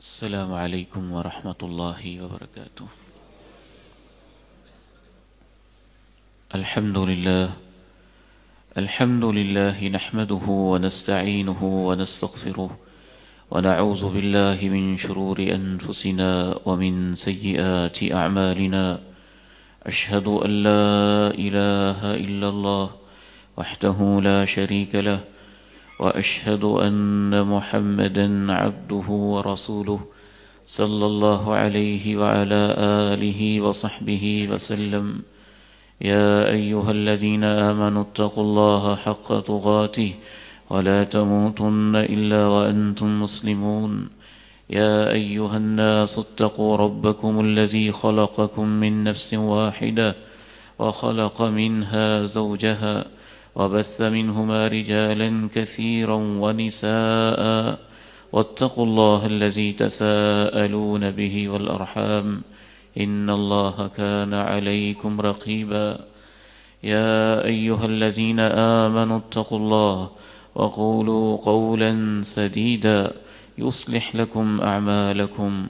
السلام عليكم ورحمة الله وبركاته. الحمد لله نحمده ونستعينه ونستغفره ونعوذ بالله من شرور أنفسنا ومن سيئات أعمالنا. أشهد أن لا إله إلا الله وحده لا شريك له، وأشهد أن محمدًا عبده ورسوله صلى الله عليه وعلى آله وصحبه وسلم. يا أيها الذين آمنوا اتقوا الله حق تقاته ولا تموتن إلا وأنتم مسلمون. يا أيها الناس اتقوا ربكم الذي خلقكم من نفس واحدة وخلق منها زوجها وبث منهما رجالا كثيرا ونساء، واتقوا الله الذي تساءلون به والأرحام إن الله كان عليكم رقيبا. يا أيها الذين آمنوا اتقوا الله وقولوا قولا سديدا يصلح لكم أعمالكم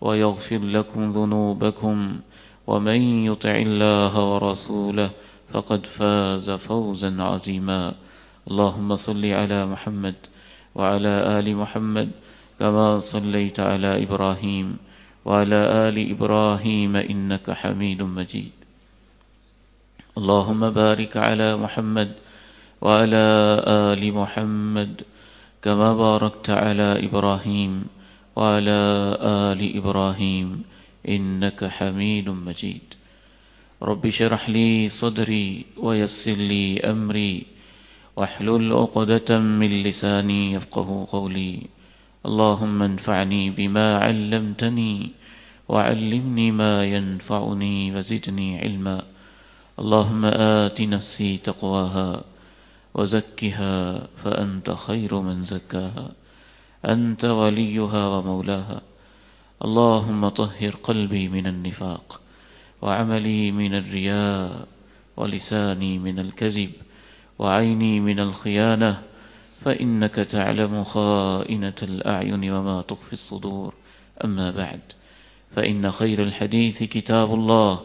ويغفر لكم ذنوبكم، ومن يطع الله ورسوله فقد فاز فوزا عظيما. اللهم صل على محمد وعلى آل محمد كما صليت على إبراهيم وعلى آل إبراهيم إنك حميد مجيد. اللهم بارك على محمد وعلى آل محمد كما باركت على إبراهيم وعلى آل إبراهيم إنك حميد مجيد. رب اشرح لي صدري ويسر لي أمري واحلل عقدة من لساني يفقه قولي. اللهم انفعني بما علمتني وعلمني ما ينفعني وزدني علما. اللهم آت نفسي تقواها وزكها فأنت خير من زكاها، أنت وليها ومولاها. اللهم طهر قلبي من النفاق وعملي من الرياء ولساني من الكذب وعيني من الخيانة، فإنك تعلم خائنة الأعين وما تخفي الصدور. أما بعد، فإن خير الحديث كتاب الله،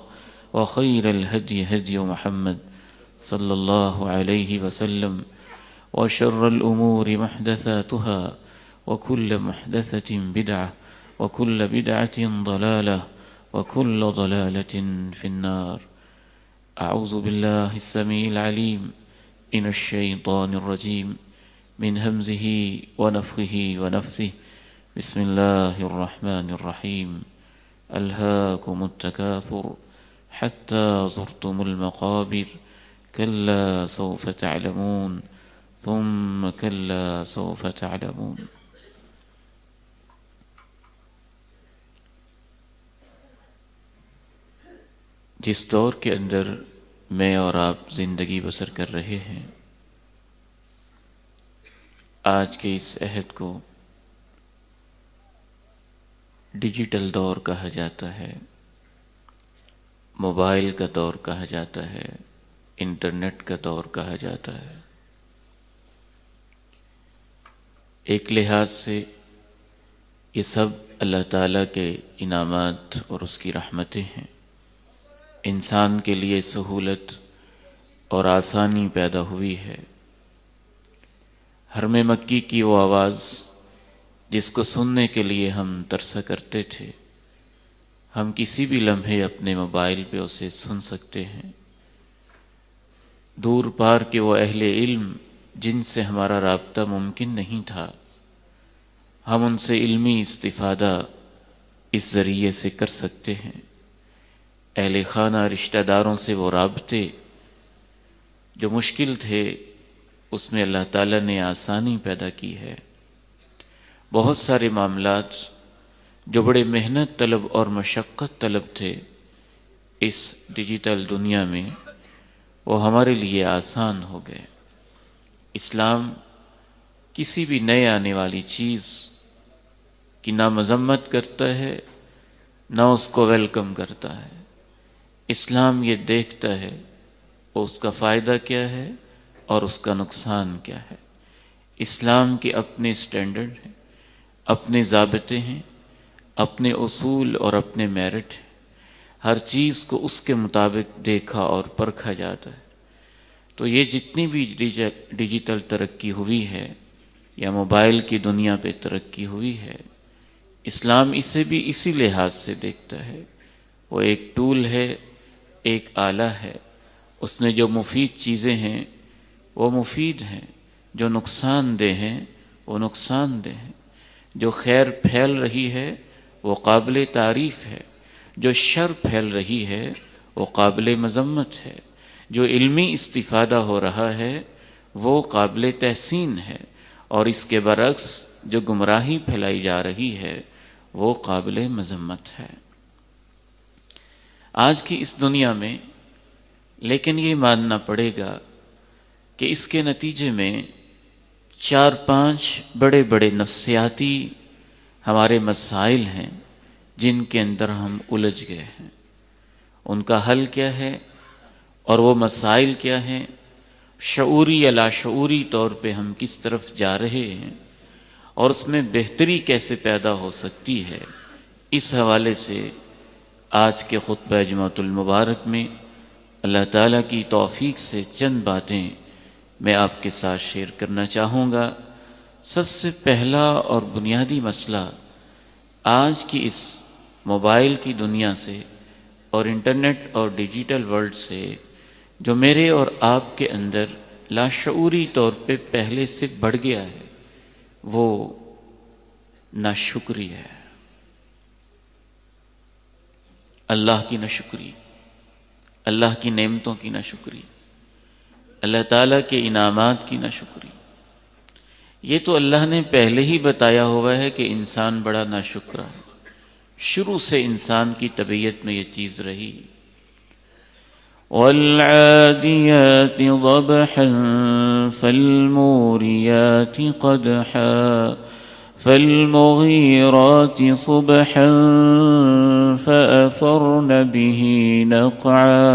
وخير الهدي هدي محمد صلى الله عليه وسلم، وشر الأمور محدثاتها، وكل محدثة بدعة، وكل بدعة ضلالة، وكل ضلالة في النار. أعوذ بالله السميع العليم من الشيطان الرجيم، من همزه ونفخه ونفثه. بسم الله الرحمن الرحيم. ألهاكم التكاثر حتى زرتم المقابر، كلا سوف تعلمون ثم كلا سوف تعلمون. جس دور کے اندر میں اور آپ زندگی بسر کر رہے ہیں، آج کے اس عہد کو ڈیجیٹل دور کہا جاتا ہے، موبائل کا دور کہا جاتا ہے، انٹرنیٹ کا دور کہا جاتا ہے۔ ایک لحاظ سے یہ سب اللہ تعالیٰ کے انعامات اور اس کی رحمتیں ہیں۔ انسان کے لیے سہولت اور آسانی پیدا ہوئی ہے۔ حرم مکی کی وہ آواز جس کو سننے کے لیے ہم ترسا کرتے تھے، ہم کسی بھی لمحے اپنے موبائل پہ اسے سن سکتے ہیں۔ دور پار کے وہ اہل علم جن سے ہمارا رابطہ ممکن نہیں تھا، ہم ان سے علمی استفادہ اس ذریعے سے کر سکتے ہیں۔ اہل خانہ رشتہ داروں سے وہ رابطے جو مشکل تھے، اس میں اللہ تعالیٰ نے آسانی پیدا کی ہے۔ بہت سارے معاملات جو بڑے محنت طلب اور مشقت طلب تھے، اس ڈیجیٹل دنیا میں وہ ہمارے لیے آسان ہو گئے۔ اسلام کسی بھی نئے آنے والی چیز کی نہ مذمت کرتا ہے، نہ اس کو ویلکم کرتا ہے۔ اسلام یہ دیکھتا ہے وہ اس کا فائدہ کیا ہے اور اس کا نقصان کیا ہے۔ اسلام کے اپنے سٹینڈرڈ ہیں، اپنے ضابطے ہیں، اپنے اصول اور اپنے میرٹ، ہر چیز کو اس کے مطابق دیکھا اور پرکھا جاتا ہے۔ تو یہ جتنی بھی ڈیجیٹل ترقی ہوئی ہے یا موبائل کی دنیا پہ ترقی ہوئی ہے، اسلام اسے بھی اسی لحاظ سے دیکھتا ہے۔ وہ ایک ٹول ہے، ایک آلہ ہے، اس میں جو مفید چیزیں ہیں وہ مفید ہیں، جو نقصان دہ ہیں وہ نقصان دہ ہیں، جو خیر پھیل رہی ہے وہ قابل تعریف ہے، جو شر پھیل رہی ہے وہ قابل مذمت ہے، جو علمی استفادہ ہو رہا ہے وہ قابل تحسین ہے، اور اس کے برعکس جو گمراہی پھیلائی جا رہی ہے وہ قابل مذمت ہے۔ آج کی اس دنیا میں لیکن یہ ماننا پڑے گا کہ اس کے نتیجے میں 4-5 بڑے بڑے نفسیاتی ہمارے مسائل ہیں جن کے اندر ہم الجھ گئے ہیں۔ ان کا حل کیا ہے اور وہ مسائل کیا ہیں، شعوری یا لاشعوری طور پہ ہم کس طرف جا رہے ہیں، اور اس میں بہتری کیسے پیدا ہو سکتی ہے، اس حوالے سے آج کے خطبہ جمعۃ المبارک میں اللہ تعالیٰ کی توفیق سے چند باتیں میں آپ کے ساتھ شیئر کرنا چاہوں گا۔ سب سے پہلا اور بنیادی مسئلہ آج کی اس موبائل کی دنیا سے اور انٹرنیٹ اور ڈیجیٹل ورلڈ سے جو میرے اور آپ کے اندر لاشعوری طور پہ پہلے سے بڑھ گیا ہے، وہ ناشکری ہے، اللہ کی ناشکری، اللہ کی نعمتوں کی ناشکری، اللہ تعالیٰ کے انعامات کی ناشکری۔ یہ تو اللہ نے پہلے ہی بتایا ہوا ہے کہ انسان بڑا ناشکرا ہے، شروع سے انسان کی طبیعت میں یہ چیز رہی۔ وَالْعَادِيَاتِ ضَبْحًا فَالْمُورِيَاتِ قَدْحًا فَالْمُغِيرَاتِ صُبْحًا فَأَثَرْنَ بِهِ نَقْعًا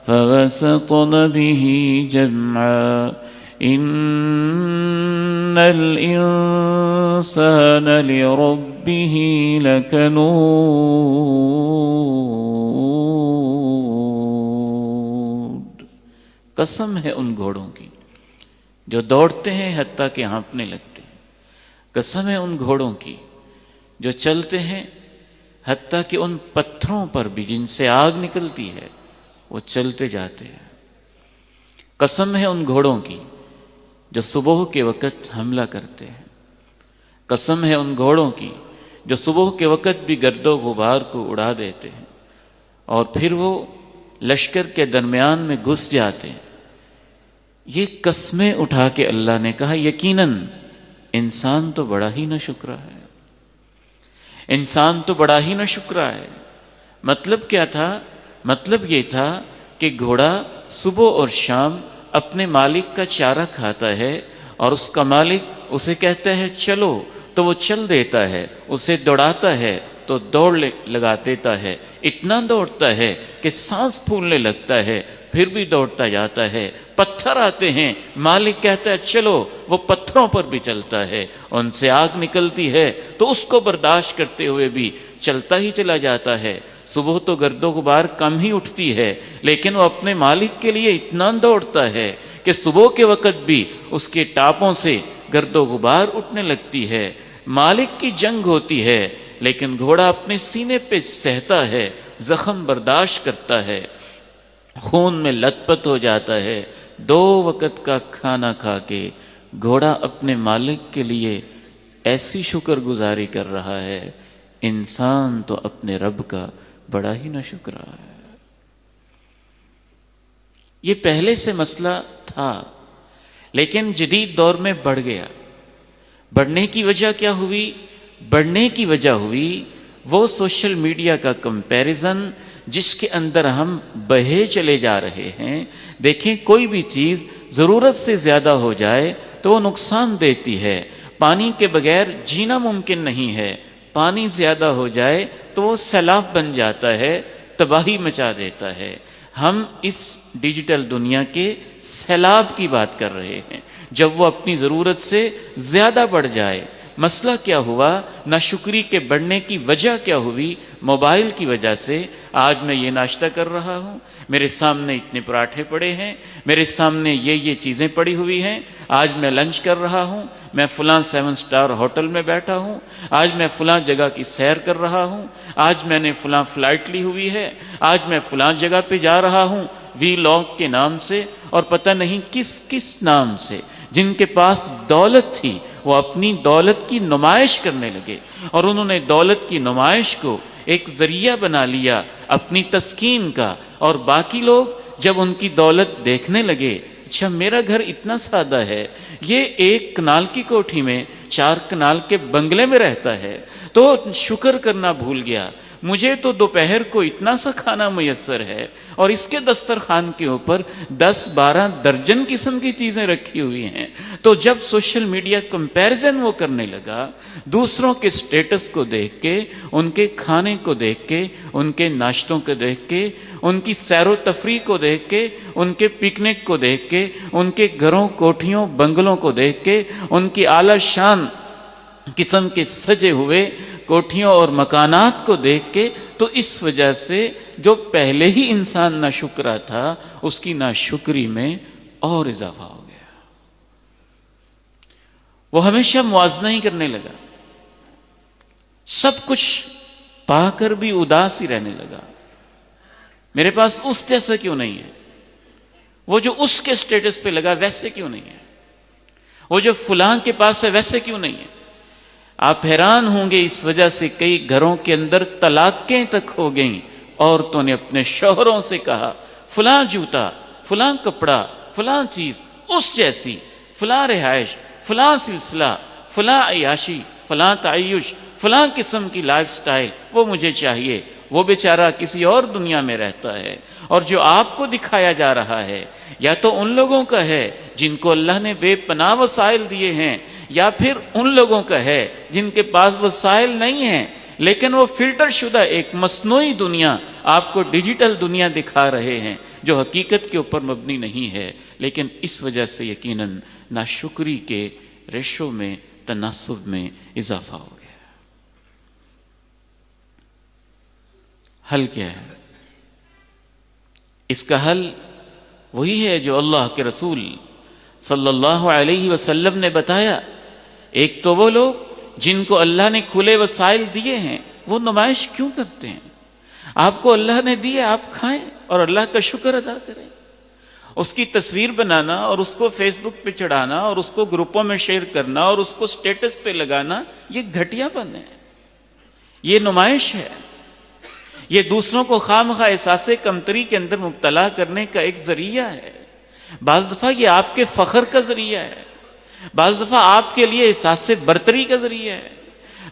فَوَسَطْنَ بِهِ جَمْعًا إِنَّ الْإِنسَانَ لِرَبِّهِ لَكَنُودٌ۔ قسم ہے ان گھوڑوں کی جو دوڑتے ہیں حتیٰ کہ ہانپنے لگتے ہیں، قسم ہے ان گھوڑوں کی جو چلتے ہیں حتیٰ کہ ان پتھروں پر بھی جن سے آگ نکلتی ہے وہ چلتے جاتے ہیں، قسم ہے ان گھوڑوں کی جو صبح کے وقت حملہ کرتے ہیں، قسم ہے ان گھوڑوں کی جو صبح کے وقت بھی گرد و غبار کو اڑا دیتے ہیں اور پھر وہ لشکر کے درمیان میں گھس جاتے ہیں۔ یہ قسمیں اٹھا کے اللہ نے کہا یقیناً انسان تو بڑا ہی ناشکرا ہے، انسان تو بڑا ہی ناشکرا ہے۔ مطلب کیا تھا؟ مطلب یہ تھا کہ گھوڑا صبح اور شام اپنے مالک کا چارہ کھاتا ہے اور اس کا مالک اسے کہتا ہے چلو تو وہ چل دیتا ہے، اسے دوڑاتا ہے تو دوڑ لگا دیتا ہے، اتنا دوڑتا ہے کہ سانس پھولنے لگتا ہے، پھر بھی دوڑتا جاتا ہے۔ پتھر آتے ہیں، مالک کہتا ہے چلو، وہ پتھروں پر بھی چلتا ہے، ان سے آگ نکلتی ہے تو اس کو برداشت کرتے ہوئے بھی چلتا ہی چلا جاتا ہے۔ صبح تو گرد و غبار کم ہی اٹھتی ہے لیکن وہ اپنے مالک کے لیے اتنا دوڑتا ہے کہ صبح کے وقت بھی اس کے ٹاپوں سے گرد و غبار اٹھنے لگتی ہے۔ مالک کی جنگ ہوتی ہے لیکن گھوڑا اپنے سینے پہ سہتا ہے، زخم برداشت کرتا ہے، خون میں لت پت ہو جاتا ہے۔ 2 وقت کا کھانا کھا کے گھوڑا اپنے مالک کے لیے ایسی شکر گزاری کر رہا ہے۔ انسان تو اپنے رب کا بڑا ہی ناشکرا ہے۔ یہ پہلے سے مسئلہ تھا لیکن جدید دور میں بڑھ گیا۔ بڑھنے کی وجہ کیا ہوئی؟ بڑھنے کی وجہ ہوئی وہ سوشل میڈیا کا کمپیریزن جس کے اندر ہم بہے چلے جا رہے ہیں۔ دیکھیں کوئی بھی چیز ضرورت سے زیادہ ہو جائے تو وہ نقصان دیتی ہے۔ پانی کے بغیر جینا ممکن نہیں ہے، پانی زیادہ ہو جائے تو وہ سیلاب بن جاتا ہے، تباہی مچا دیتا ہے۔ ہم اس ڈیجیٹل دنیا کے سیلاب کی بات کر رہے ہیں۔ جب وہ اپنی ضرورت سے زیادہ بڑھ جائے، مسئلہ کیا ہوا، ناشکری کے بڑھنے کی وجہ کیا ہوئی؟ موبائل کی وجہ سے آج میں یہ ناشتہ کر رہا ہوں، میرے سامنے اتنے پراٹھے پڑے ہیں، میرے سامنے یہ چیزیں پڑی ہوئی ہیں، آج میں لنچ کر رہا ہوں، میں فلاں 7 سٹار ہوٹل میں بیٹھا ہوں، آج میں فلاں جگہ کی سیر کر رہا ہوں، آج میں نے فلاں فلائٹ لی ہوئی ہے، آج میں فلاں جگہ پہ جا رہا ہوں وی لاگ کے نام سے، اور پتہ نہیں کس نام سے۔ جن کے پاس دولت تھی وہ اپنی دولت کی نمائش کرنے لگے، اور انہوں نے دولت کی نمائش کو ایک ذریعہ بنا لیا اپنی تسکین کا، اور باقی لوگ جب ان کی دولت دیکھنے لگے، اچھا میرا گھر اتنا سادہ ہے، یہ 1 کنال کی کوٹھی میں 4 کنال کے بنگلے میں رہتا ہے، تو شکر کرنا بھول گیا، مجھے تو دوپہر کو اتنا سا کھانا میسر ہے، اور اس کے دسترخوان کے اوپر 10-12 درجن قسم کی چیزیں رکھی ہوئی ہیں۔ تو جب سوشل میڈیا کمپیریزن وہ کرنے لگا، دوسروں کے سٹیٹس کو دیکھ کے، ان کے کھانے کو دیکھ کے، ان کے ناشتوں کو دیکھ کے، ان کی سیر و تفریح کو دیکھ کے، ان کے پکنک کو دیکھ کے، ان کے گھروں کوٹھیوں بنگلوں کو دیکھ کے، ان کی اعلی شان قسم کے سجے ہوئے کوٹھیوں اور مکانات کو دیکھ کے، تو اس وجہ سے جو پہلے ہی انسان ناشکرا تھا اس کی ناشکری میں اور اضافہ ہو گیا۔ وہ ہمیشہ موازنہ ہی کرنے لگا، سب کچھ پا کر بھی اداس ہی رہنے لگا، میرے پاس اس جیسا کیوں نہیں ہے، وہ جو اس کے سٹیٹس پہ لگا ویسے کیوں نہیں ہے، وہ جو فلاں کے پاس ہے ویسے کیوں نہیں ہے۔ آپ حیران ہوں گے، اس وجہ سے کئی گھروں کے اندر طلاقیں تک ہو گئیں۔ عورتوں نے اپنے شوہروں سے کہا فلاں جوتا، فلاں کپڑا، فلاں چیز اس جیسی، فلاں رہائش، فلاں سلسلہ، فلاں عیاشی، فلاں تعیش، فلاں قسم کی لائف سٹائل وہ مجھے چاہیے۔ وہ بیچارہ کسی اور دنیا میں رہتا ہے، اور جو آپ کو دکھایا جا رہا ہے یا تو ان لوگوں کا ہے جن کو اللہ نے بے پناہ وسائل دیے ہیں، یا پھر ان لوگوں کا ہے جن کے پاس وسائل نہیں ہیں، لیکن وہ فلٹر شدہ ایک مصنوعی دنیا، آپ کو ڈیجیٹل دنیا دکھا رہے ہیں جو حقیقت کے اوپر مبنی نہیں ہے۔ لیکن اس وجہ سے یقیناً ناشکری کے ریشو میں، تناسب میں اضافہ ہو گیا۔ حل کیا ہے؟ اس کا حل وہی ہے جو اللہ کے رسول صلی اللہ علیہ وسلم نے بتایا۔ ایک تو وہ لوگ جن کو اللہ نے کھلے وسائل دیے ہیں وہ نمائش کیوں کرتے ہیں؟ آپ کو اللہ نے دیے، آپ کھائیں اور اللہ کا شکر ادا کریں۔ اس کی تصویر بنانا اور اس کو فیس بک پہ چڑھانا اور اس کو گروپوں میں شیئر کرنا اور اس کو سٹیٹس پہ لگانا، یہ گھٹیا پن ہے، یہ نمائش ہے، یہ دوسروں کو خواہ احساس کمتری کے اندر مبتلا کرنے کا ایک ذریعہ ہے۔ بعض دفعہ یہ آپ کے فخر کا ذریعہ ہے، بعض دفعہ آپ کے لیے احساس برتری کا ذریعہ ہے،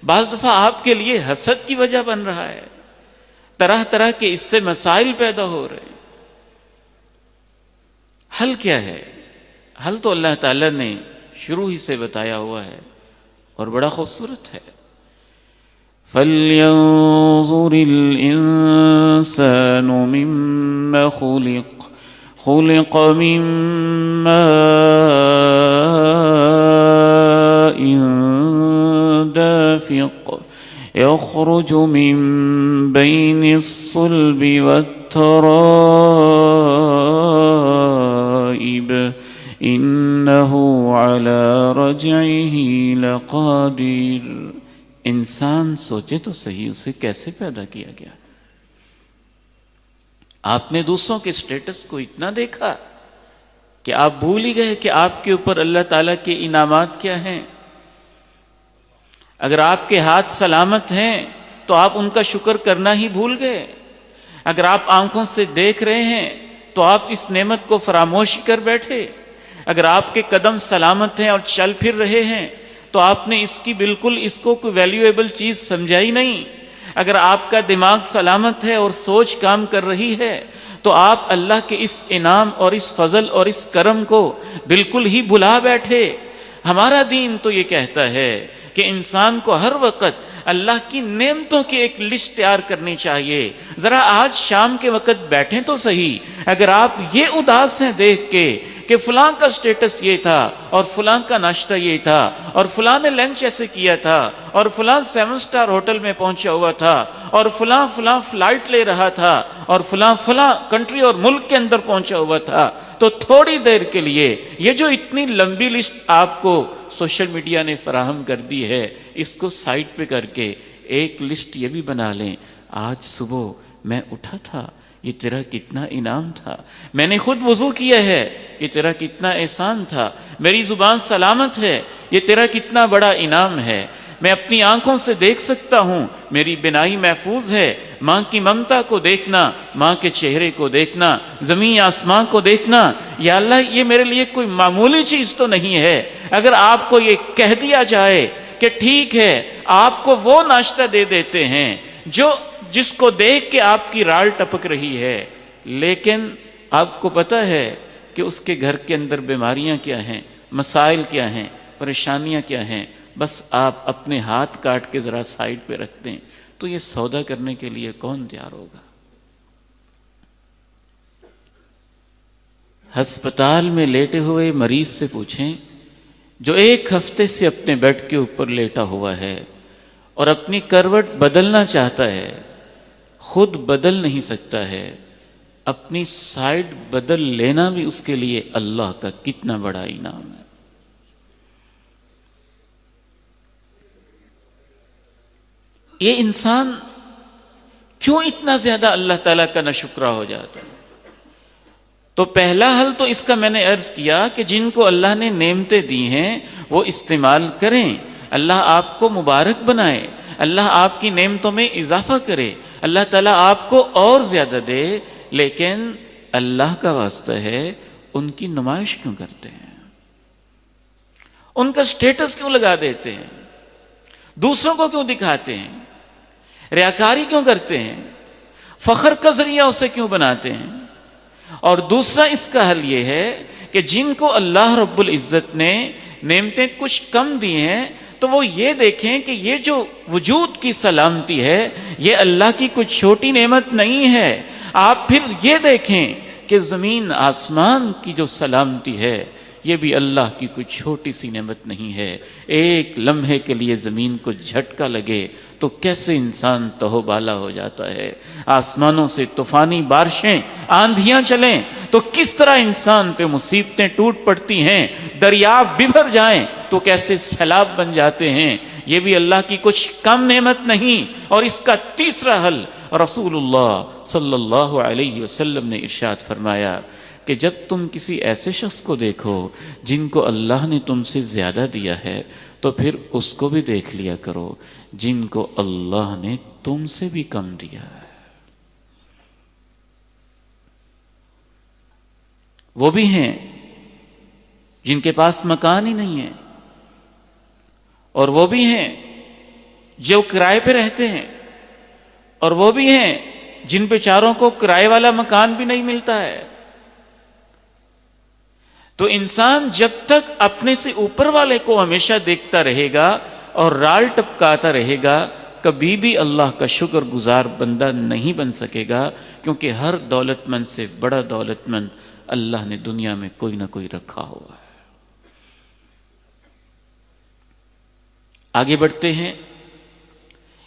بعض دفعہ آپ کے لیے حسد کی وجہ بن رہا ہے، طرح طرح کے اس سے مسائل پیدا ہو رہے ہیں۔ حل کیا ہے؟ حل تو اللہ تعالیٰ نے شروع ہی سے بتایا ہوا ہے اور بڑا خوبصورت ہے۔ فَلْيَنظُرِ الْإِنسَانُ مِمَّا خُلِقَ خُلِقَ مِن مَّاءٍ دَافِقٍ يَخْرُجُ مِن بَيْنِ الصُّلْبِ وَالتَّرَائِبِ إِنَّهُ عَلَى رَجْعِهِ لَقَادِرٌ۔ انسان سوچے تو صحیح، اسے کیسے پیدا کیا گیا؟ آپ نے دوسروں کے سٹیٹس کو اتنا دیکھا کہ آپ بھول ہی گئے کہ آپ کے اوپر اللہ تعالیٰ کے انعامات کیا ہیں۔ اگر آپ کے ہاتھ سلامت ہیں تو آپ ان کا شکر کرنا ہی بھول گئے۔ اگر آپ آنکھوں سے دیکھ رہے ہیں تو آپ اس نعمت کو فراموش کر بیٹھے۔ اگر آپ کے قدم سلامت ہیں اور چل پھر رہے ہیں تو آپ نے اس کو کوئی ویلیویبل چیز سمجھا ہی نہیں۔ اگر آپ کا دماغ سلامت ہے اور سوچ کام کر رہی ہے تو آپ اللہ کے اس انعام اور اس فضل اور اس کرم کو بالکل ہی بھلا بیٹھے۔ ہمارا دین تو یہ کہتا ہے کہ کہ انسان کو ہر وقت اللہ کی نعمتوں کی ایک لسٹ تیار کرنی چاہیے. ذرا آج شام کے وقت بیٹھیں تو صحیح. اگر آپ یہ اداس ہیں دیکھ کے کہ فلاں کا سٹیٹس یہ تھا اور فلاں کا ناشتہ یہ تھا اور فلاں نے لنچ ایسے کیا تھا اور فلاں 7 سٹار ہوٹل میں پہنچا ہوا تھا اور فلاں فلائٹ لے رہا تھا اور فلاں کنٹری اور ملک کے اندر پہنچا ہوا تھا، تو تھوڑی دیر کے لیے یہ جو اتنی لمبی لسٹ آپ کو سوشل میڈیا نے فراہم کر دی ہے، اس کو سائٹ پہ کر کے ایک لسٹ یہ بھی بنا لیں. آج صبح میں اٹھا تھا، یہ تیرا کتنا انعام تھا. میں نے خود وضو کیا ہے، یہ تیرا کتنا احسان تھا. میری زبان سلامت ہے، یہ تیرا کتنا بڑا انعام ہے. میں اپنی آنکھوں سے دیکھ سکتا ہوں، میری بینائی محفوظ ہے. ماں کی ممتا کو دیکھنا، ماں کے چہرے کو دیکھنا، زمین آسمان کو دیکھنا. یا اللہ، یہ میرے لیے کوئی معمولی چیز تو نہیں ہے. اگر آپ کو یہ کہہ دیا جائے کہ ٹھیک ہے، آپ کو وہ ناشتہ دے دیتے ہیں جس کو دیکھ کے آپ کی رال ٹپک رہی ہے، لیکن آپ کو پتا ہے کہ اس کے گھر کے اندر بیماریاں کیا ہیں، مسائل کیا ہیں، پریشانیاں کیا ہیں، بس آپ اپنے ہاتھ کاٹ کے ذرا سائڈ پہ رکھ دیں، تو یہ سودا کرنے کے لیے کون تیار ہوگا؟ ہسپتال میں لیٹے ہوئے مریض سے پوچھیں، جو 1 ہفتے سے اپنے بیڈ کے اوپر لیٹا ہوا ہے اور اپنی کروٹ بدلنا چاہتا ہے، خود بدل نہیں سکتا ہے، اپنی سائڈ بدل لینا بھی اس کے لیے اللہ کا کتنا بڑا انعام ہے. یہ انسان کیوں اتنا زیادہ اللہ تعالیٰ کا ناشکرا ہو جاتا ہے؟ تو پہلا حل تو اس کا میں نے عرض کیا کہ جن کو اللہ نے نعمتیں دی ہیں وہ استعمال کریں. اللہ آپ کو مبارک بنائے، اللہ آپ کی نعمتوں میں اضافہ کرے، اللہ تعالیٰ آپ کو اور زیادہ دے. لیکن اللہ کا واسطہ ہے، ان کی نمائش کیوں کرتے ہیں؟ ان کا سٹیٹس کیوں لگا دیتے ہیں؟ دوسروں کو کیوں دکھاتے ہیں؟ ریاکاری کیوں کرتے ہیں؟ فخر کا ذریعہ اسے کیوں بناتے ہیں؟ اور دوسرا اس کا حل یہ ہے کہ جن کو اللہ رب العزت نے نعمتیں کچھ کم دی ہیں، تو وہ یہ دیکھیں کہ یہ جو وجود کی سلامتی ہے، یہ اللہ کی کچھ چھوٹی نعمت نہیں ہے. آپ پھر یہ دیکھیں کہ زمین آسمان کی جو سلامتی ہے، یہ بھی اللہ کی کوئی چھوٹی سی نعمت نہیں ہے. ایک لمحے کے لیے زمین کو جھٹکا لگے تو کیسے انسان تہو بالا ہو جاتا ہے. آسمانوں سے طوفانی بارشیں، آندھیاں چلیں تو کس طرح انسان پہ مصیبتیں ٹوٹ پڑتی ہیں. دریا ببھر جائیں تو کیسے سیلاب بن جاتے ہیں. یہ بھی اللہ کی کچھ کم نعمت نہیں. اور اس کا تیسرا حل رسول اللہ صلی اللہ علیہ وسلم نے ارشاد فرمایا کہ جب تم کسی ایسے شخص کو دیکھو جن کو اللہ نے تم سے زیادہ دیا ہے، تو پھر اس کو بھی دیکھ لیا کرو جن کو اللہ نے تم سے بھی کم دیا ہے. وہ بھی ہیں جن کے پاس مکان ہی نہیں ہے، اور وہ بھی ہیں جو کرائے پہ رہتے ہیں، اور وہ بھی ہیں جن بیچاروں کو کرائے والا مکان بھی نہیں ملتا ہے. تو انسان جب تک اپنے سے اوپر والے کو ہمیشہ دیکھتا رہے گا اور رال ٹپکاتا رہے گا، کبھی بھی اللہ کا شکر گزار بندہ نہیں بن سکے گا. کیونکہ ہر دولت مند سے بڑا دولت مند اللہ نے دنیا میں کوئی نہ کوئی رکھا ہوا ہے. آگے بڑھتے ہیں.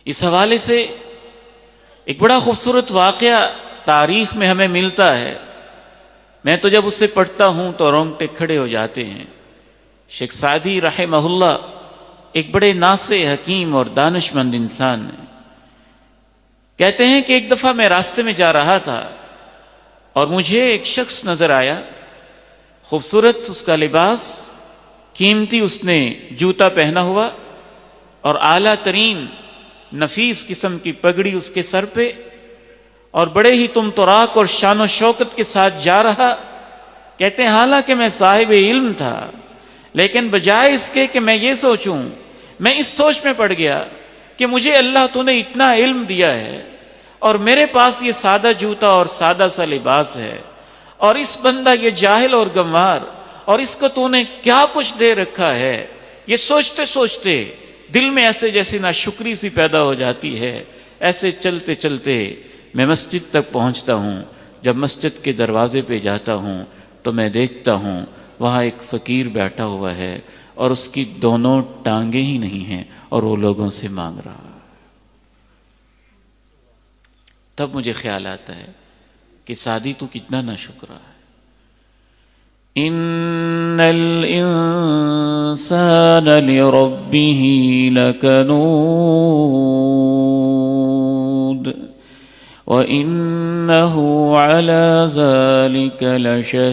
اس حوالے سے ایک بڑا خوبصورت واقعہ تاریخ میں ہمیں ملتا ہے. میں تو جب اسے پڑھتا ہوں تو رونگٹے کھڑے ہو جاتے ہیں. شیخ سعدی رحمہ اللہ ایک بڑے ناصح، حکیم اور دانش مند انسان ہیں. کہتے ہیں کہ ایک دفعہ میں راستے میں جا رہا تھا اور مجھے ایک شخص نظر آیا. خوبصورت اس کا لباس، قیمتی اس نے جوتا پہنا ہوا اور اعلیٰ ترین نفیس قسم کی پگڑی اس کے سر پہ، اور بڑے ہی تم تراک اور شان و شوکت کے ساتھ جا رہا. کہتے ہیں حالانکہ میں صاحب علم تھا، لیکن بجائے اس کے کہ میں یہ سوچوں، میں اس سوچ میں پڑ گیا کہ مجھے اللہ تو نے اتنا علم دیا ہے اور میرے پاس یہ سادہ جوتا اور سادہ سا لباس ہے، اور اس بندہ یہ جاہل اور گنوار، اور اس کو تو نے کیا کچھ دے رکھا ہے. یہ سوچتے سوچتے دل میں ایسے جیسے ناشکری سی پیدا ہو جاتی ہے. ایسے چلتے چلتے میں مسجد تک پہنچتا ہوں. جب مسجد کے دروازے پہ جاتا ہوں تو میں دیکھتا ہوں وہاں ایک فقیر بیٹھا ہوا ہے اور اس کی دونوں ٹانگیں ہی نہیں ہیں اور وہ لوگوں سے مانگ رہا. تب مجھے خیال آتا ہے کہ سعدی تو کتنا ناشکرا ہے. ان الانسان لربه لکنود وانه على ذلك لشهيد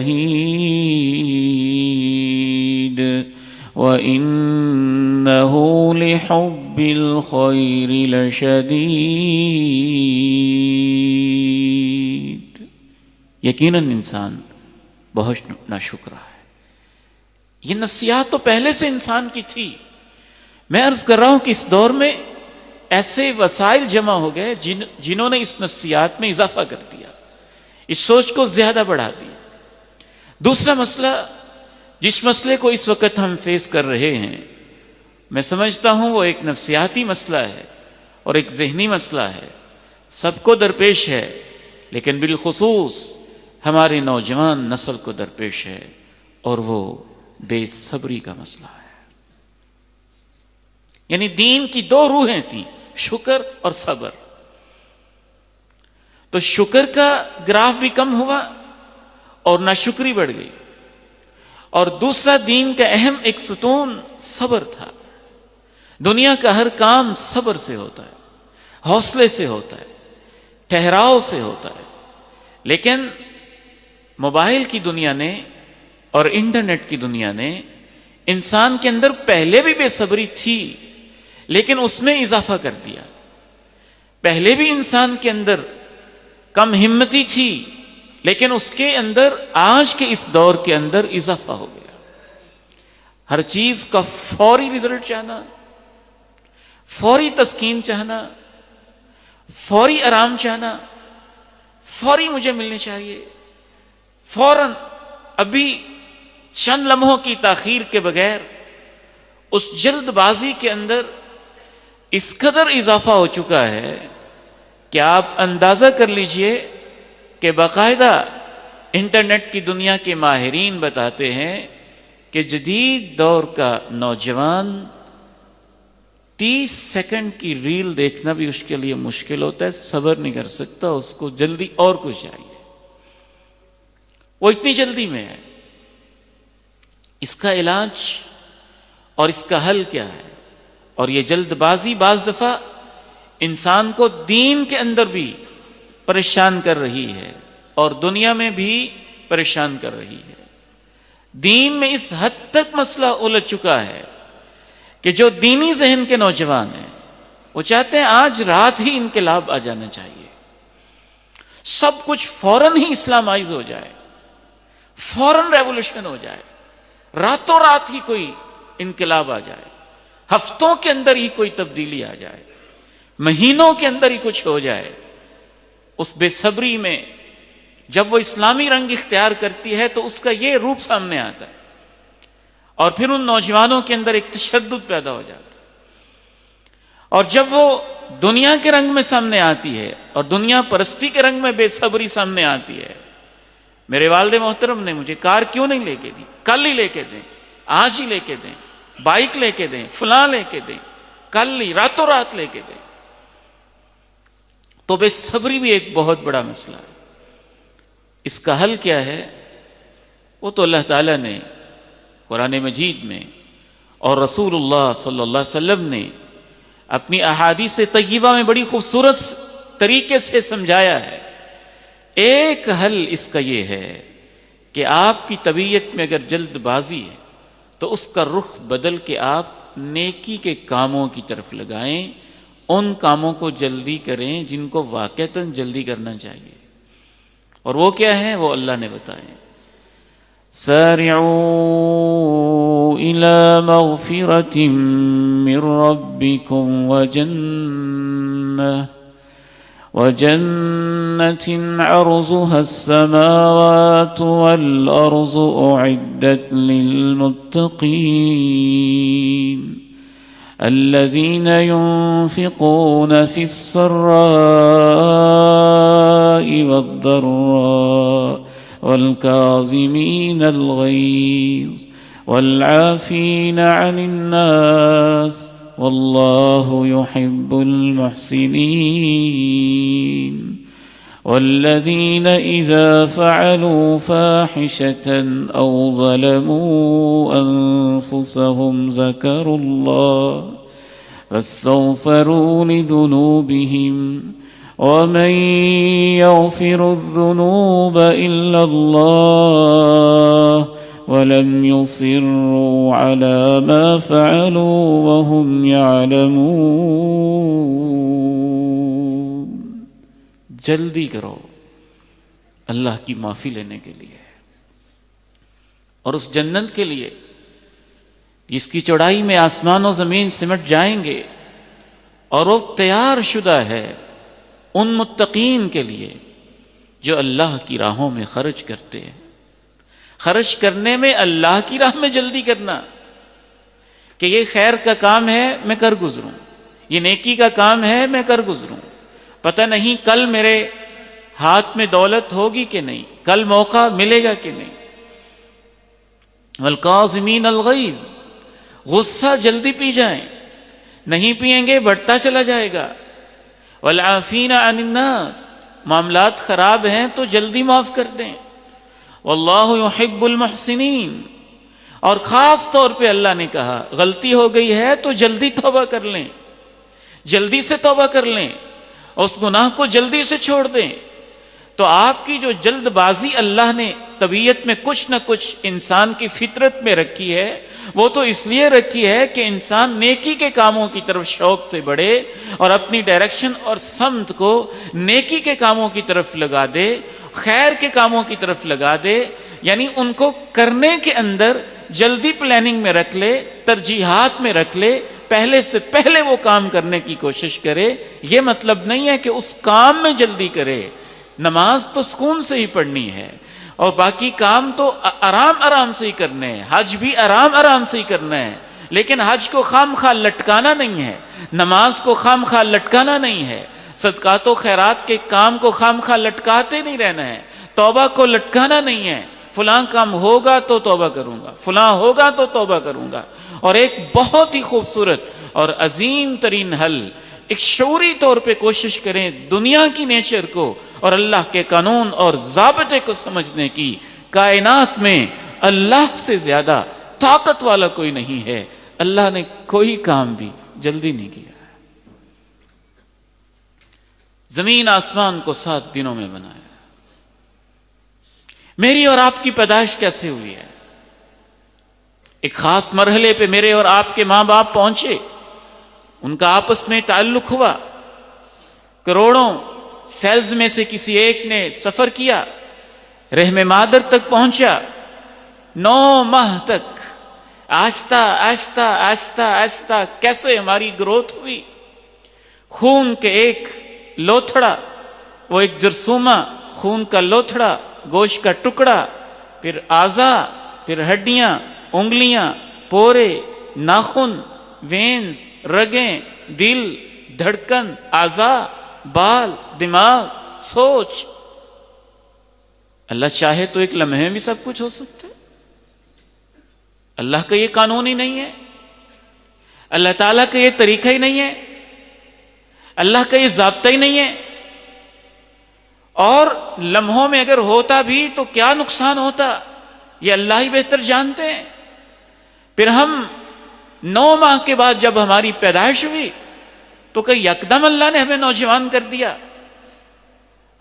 وانه لحب الخير لشديد. یقیناً انسان بہت ناشکرا ہے. یہ نفسیات تو پہلے سے انسان کی تھی. میں عرض کر رہا ہوں کہ اس دور میں ایسے وسائل جمع ہو گئے جنہوں نے اس نفسیات میں اضافہ کر دیا, اس سوچ کو زیادہ بڑھا دیا. دوسرا مسئلہ, جس مسئلے کو اس وقت ہم فیس کر رہے ہیں, میں سمجھتا ہوں وہ ایک نفسیاتی مسئلہ ہے اور ایک ذہنی مسئلہ ہے, سب کو درپیش ہے, لیکن بالخصوص ہمارے نوجوان نسل کو درپیش ہے, اور وہ بے صبری کا مسئلہ ہے. یعنی دین کی دو روحیں تھیں, شکر اور صبر. تو شکر کا گراف بھی کم ہوا اور ناشکری بڑھ گئی. اور دوسرا دین کا اہم ایک ستون صبر تھا. دنیا کا ہر کام صبر سے ہوتا ہے, حوصلے سے ہوتا ہے, ٹھہراؤ سے ہوتا ہے. لیکن موبائل کی دنیا نے اور انٹرنیٹ کی دنیا نے انسان کے اندر پہلے بھی بے صبری تھی, لیکن اس میں اضافہ کر دیا. پہلے بھی انسان کے اندر کم ہمتی تھی, لیکن اس کے اندر آج کے اس دور کے اندر اضافہ ہو گیا. ہر چیز کا فوری رزلٹ چاہنا, فوری تسکین چاہنا, فوری آرام چاہنا, فوری مجھے ملنے چاہیے, فوراً ابھی چند لمحوں کی تاخیر کے بغیر. اس جلد بازی کے اندر اس قدر اضافہ ہو چکا ہے کہ آپ اندازہ کر لیجئے کہ باقاعدہ انٹرنیٹ کی دنیا کے ماہرین بتاتے ہیں کہ جدید دور کا نوجوان 30 سیکنڈ کی ریل دیکھنا بھی اس کے لیے مشکل ہوتا ہے, صبر نہیں کر سکتا, اس کو جلدی اور کچھ چاہیے, وہ اتنی جلدی میں ہے. اس کا علاج اور اس کا حل کیا ہے؟ اور یہ جلد بازی بعض دفعہ انسان کو دین کے اندر بھی پریشان کر رہی ہے اور دنیا میں بھی پریشان کر رہی ہے. دین میں اس حد تک مسئلہ الجھ چکا ہے کہ جو دینی ذہن کے نوجوان ہیں وہ چاہتے ہیں آج رات ہی انقلاب آ جانا چاہیے, سب کچھ فوراً ہی اسلامائز ہو جائے, فوراً ریولوشن ہو جائے, راتوں رات ہی کوئی انقلاب آ جائے, ہفتوں کے اندر ہی کوئی تبدیلی آ جائے, مہینوں کے اندر ہی کچھ ہو جائے. اس بے صبری میں جب وہ اسلامی رنگ اختیار کرتی ہے تو اس کا یہ روپ سامنے آتا ہے, اور پھر ان نوجوانوں کے اندر ایک تشدد پیدا ہو جاتا ہے. اور جب وہ دنیا کے رنگ میں سامنے آتی ہے اور دنیا پرستی کے رنگ میں بے صبری سامنے آتی ہے. میرے والد محترم نے مجھے کار کیوں نہیں لے کے دی, کل ہی لے کے دیں, آج ہی لے کے دیں, بائک لے کے دیں, فلاں لے کے دیں, کل ہی راتوں رات لے کے دیں. تو بے صبری بھی ایک بہت بڑا مسئلہ ہے. اس کا حل کیا ہے؟ وہ تو اللہ تعالیٰ نے قرآن مجید میں اور رسول اللہ صلی اللہ علیہ وسلم نے اپنی احادیث طیبہ میں بڑی خوبصورت طریقے سے سمجھایا ہے. ایک حل اس کا یہ ہے کہ آپ کی طبیعت میں اگر جلد بازی ہے تو اس کا رخ بدل کے آپ نیکی کے کاموں کی طرف لگائیں, ان کاموں کو جلدی کریں جن کو واقعتاً جلدی کرنا چاہیے. اور وہ کیا ہیں؟ وہ اللہ نے بتائے. سارعوا الى مغفرة من ربكم وجنة عرضها السماوات والأرض أعدت للمتقين الذين ينفقون في السراء والضراء والكاظمين الغيظ والعافين عن الناس والله يحب المحسنين والذين إذا فعلوا فاحشة أو ظلموا أنفسهم ذكروا الله فاستغفروا لذنوبهم ومن يغفر الذنوب إلا الله ولم يصروا على ما فعلوا وهم يعلمون. جلدی کرو اللہ کی معافی لینے کے لیے اور اس جنت کے لیے جس کی چوڑائی میں آسمان و زمین سمٹ جائیں گے، اور وہ تیار شدہ ہے ان متقین کے لیے جو اللہ کی راہوں میں خرچ کرتے ہیں. خرچ کرنے میں اللہ کی راہ میں جلدی کرنا کہ یہ خیر کا کام ہے میں کر گزروں، یہ نیکی کا کام ہے میں کر گزروں، پتہ نہیں کل میرے ہاتھ میں دولت ہوگی کہ نہیں، کل موقع ملے گا کہ نہیں. والکاظمین الغیظ، غصہ جلدی پی جائیں، نہیں پئیں گے بڑھتا چلا جائے گا. والعافین عن الناس، معاملات خراب ہیں تو جلدی معاف کر دیں. واللہ یحب المحسنین، اور خاص طور پہ اللہ نے کہا غلطی ہو گئی ہے تو جلدی توبہ کر لیں، جلدی سے توبہ کر لیں، اس گناہ کو جلدی سے چھوڑ دیں. تو آپ کی جو جلد بازی اللہ نے طبیعت میں کچھ نہ کچھ انسان کی فطرت میں رکھی ہے، وہ تو اس لیے رکھی ہے کہ انسان نیکی کے کاموں کی طرف شوق سے بڑھے اور اپنی ڈائریکشن اور سمت کو نیکی کے کاموں کی طرف لگا دے، خیر کے کاموں کی طرف لگا دے، یعنی ان کو کرنے کے اندر جلدی پلاننگ میں رکھ لے، ترجیحات میں رکھ لے، پہلے سے پہلے وہ کام کرنے کی کوشش کرے. یہ مطلب نہیں ہے کہ اس کام میں جلدی کرے. نماز تو سکون سے ہی پڑھنی ہے اور باقی کام تو آرام آرام سے ہی کرنے ہیں، حج بھی آرام آرام سے ہی کرنا ہے، لیکن حج کو خام خواہ لٹکانا نہیں ہے، نماز کو خام خواہ لٹکانا نہیں ہے، صدقات و خیرات کے کام کو خام خواہ لٹکاتے نہیں رہنا ہے، توبہ کو لٹکانا نہیں ہے. فلاں کام ہوگا تو توبہ کروں گا، فلاں ہوگا تو توبہ کروں گا. اور ایک بہت ہی خوبصورت اور عظیم ترین حل، ایک شعوری طور پہ کوشش کریں دنیا کی نیچر کو اور اللہ کے قانون اور ضابطے کو سمجھنے کی. کائنات میں اللہ سے زیادہ طاقت والا کوئی نہیں ہے. اللہ نے کوئی کام بھی جلدی نہیں کیا. زمین آسمان کو 7 دنوں میں بنایا. میری اور آپ کی پیدائش کیسے ہوئی ہے؟ ایک خاص مرحلے پہ میرے اور آپ کے ماں باپ پہنچے، ان کا آپس میں تعلق ہوا، کروڑوں سیلز میں سے کسی ایک نے سفر کیا، رحم مادر تک پہنچا، 9 ماہ تک آہستہ آہستہ آہستہ آہستہ کیسے ہماری گروتھ ہوئی. خون کے ایک لوتھڑا، وہ ایک جرثومہ خون کا لوتھڑا، گوشت کا ٹکڑا، پھر اعضاء، پھر ہڈیاں، انگلیاں، پورے، ناخن، وینز، رگیں، دل، دھڑکن، اعضاء، بال، دماغ، سوچ. اللہ چاہے تو ایک لمحے میں سب کچھ ہو سکتا ہے. اللہ کا یہ قانون ہی نہیں ہے، اللہ تعالیٰ کا یہ طریقہ ہی نہیں ہے، اللہ کا یہ ضابطہ ہی نہیں ہے. اور لمحوں میں اگر ہوتا بھی تو کیا نقصان ہوتا، یہ اللہ ہی بہتر جانتے ہیں. پھر ہم 9 ماہ کے بعد جب ہماری پیدائش ہوئی تو کہ یکدم اللہ نے ہمیں نوجوان کر دیا.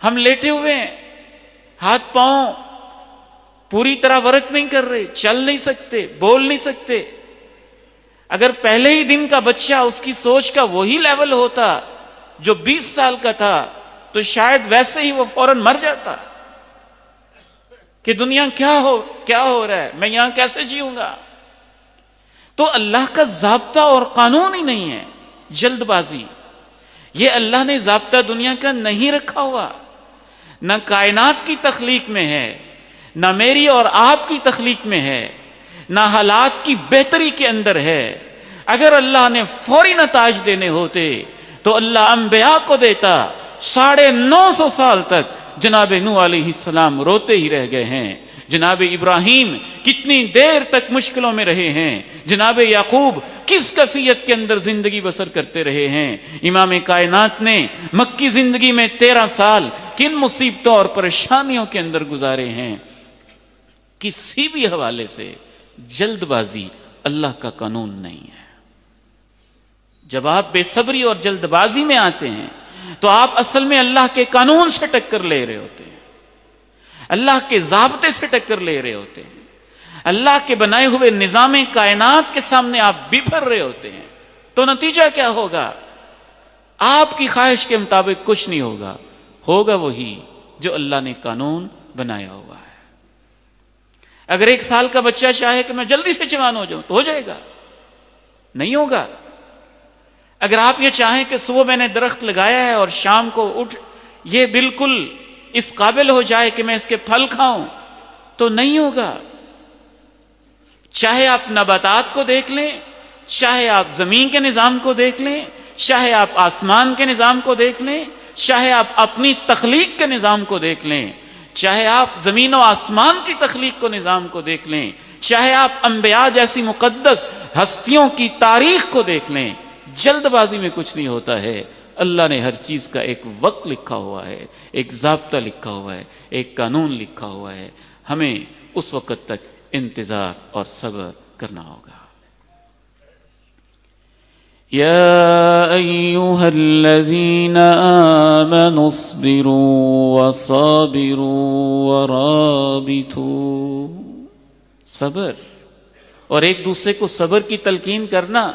ہم لیٹے ہوئے ہیں، ہاتھ پاؤں پوری طرح ورک نہیں کر رہے، چل نہیں سکتے، بول نہیں سکتے. اگر پہلے ہی دن کا بچہ اس کی سوچ کا وہی لیول ہوتا جو 20 سال کا تھا تو شاید ویسے ہی وہ فوراً مر جاتا کہ دنیا کیا ہو رہا ہے، میں یہاں کیسے جیوں گا. تو اللہ کا ضابطہ اور قانون ہی نہیں ہے، جلد بازی. یہ اللہ نے ضابطہ دنیا کا نہیں رکھا ہوا، نہ کائنات کی تخلیق میں ہے، نہ میری اور آپ کی تخلیق میں ہے، نہ حالات کی بہتری کے اندر ہے. اگر اللہ نے فوری نتائج دینے ہوتے تو اللہ انبیاء کو دیتا. 950 سال تک جناب نوح علیہ السلام روتے ہی رہ گئے ہیں. جناب ابراہیم کتنی دیر تک مشکلوں میں رہے ہیں. جناب یعقوب کس کیفیت کے اندر زندگی بسر کرتے رہے ہیں. امام کائنات نے مکی زندگی میں 13 سال کن مصیبتوں اور پریشانیوں کے اندر گزارے ہیں. کسی بھی حوالے سے جلد بازی اللہ کا قانون نہیں ہے. جب آپ بے صبری اور جلد بازی میں آتے ہیں تو آپ اصل میں اللہ کے قانون سے ٹکر لے رہے ہوتے ہیں, اللہ کے ضابطے سے ٹکر لے رہے ہوتے ہیں, اللہ کے بنائے ہوئے نظام کائنات کے سامنے آپ بپھر رہے ہوتے ہیں. تو نتیجہ کیا ہوگا؟ آپ کی خواہش کے مطابق کچھ نہیں ہوگا, ہوگا وہی جو اللہ نے قانون بنایا ہوا ہے. اگر 1 سال کا بچہ چاہے کہ میں جلدی سے جوان ہو جاؤں تو ہو جائے گا؟ نہیں ہوگا. اگر آپ یہ چاہیں کہ صبح میں نے درخت لگایا ہے اور شام کو اٹھ یہ بالکل اس قابل ہو جائے کہ میں اس کے پھل کھاؤں تو نہیں ہوگا. چاہے آپ نباتات کو دیکھ لیں, چاہے آپ زمین کے نظام کو دیکھ لیں, چاہے آپ آسمان کے نظام کو دیکھ لیں, چاہے آپ اپنی تخلیق کے نظام کو دیکھ لیں, چاہے آپ زمین و آسمان کی تخلیق کو نظام کو دیکھ لیں, چاہے آپ انبیاء جیسی مقدس ہستیوں کی تاریخ کو دیکھ لیں, جلد بازی میں کچھ نہیں ہوتا ہے. اللہ نے ہر چیز کا ایک وقت لکھا ہوا ہے, ایک ضابطہ لکھا ہوا ہے, ایک قانون لکھا ہوا ہے. ہمیں اس وقت تک انتظار اور صبر کرنا ہوگا. یا ایھا الذین آمنوا اصبروا وصابروا ورابطوا. صبر اور ایک دوسرے کو صبر کی تلقین کرنا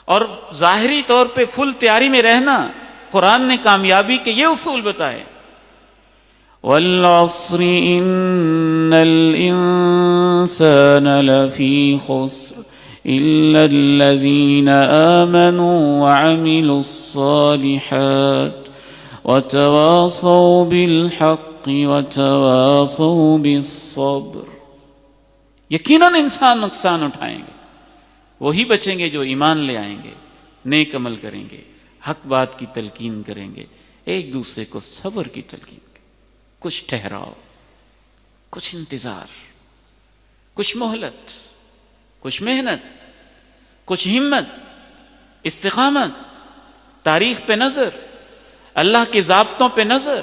اور ظاہری طور پہ فل تیاری میں رہنا. قرآن نے کامیابی کے یہ اصول بتائے. وَالْعَصْرِ إِنَّ الْإِنسَانَ لَفِي خُسْرٍ إِلَّا الَّذِينَ آمَنُوا وَعَمِلُوا الصَّالِحَاتِ وَتَوَاصَوْا بِالْحَقِّ وَتَوَاصَوْا بِالصَّبْرِ. یقیناً انسان نقصان اٹھائیں گے, وہی بچیں گے جو ایمان لے آئیں گے, نیک عمل کریں گے, حق بات کی تلقین کریں گے, ایک دوسرے کو صبر کی تلقین کریں. کچھ ٹھہراؤ, کچھ انتظار, کچھ مہلت, کچھ محنت, کچھ ہمت, استقامت, تاریخ پہ نظر, اللہ کے ضابطوں پہ نظر.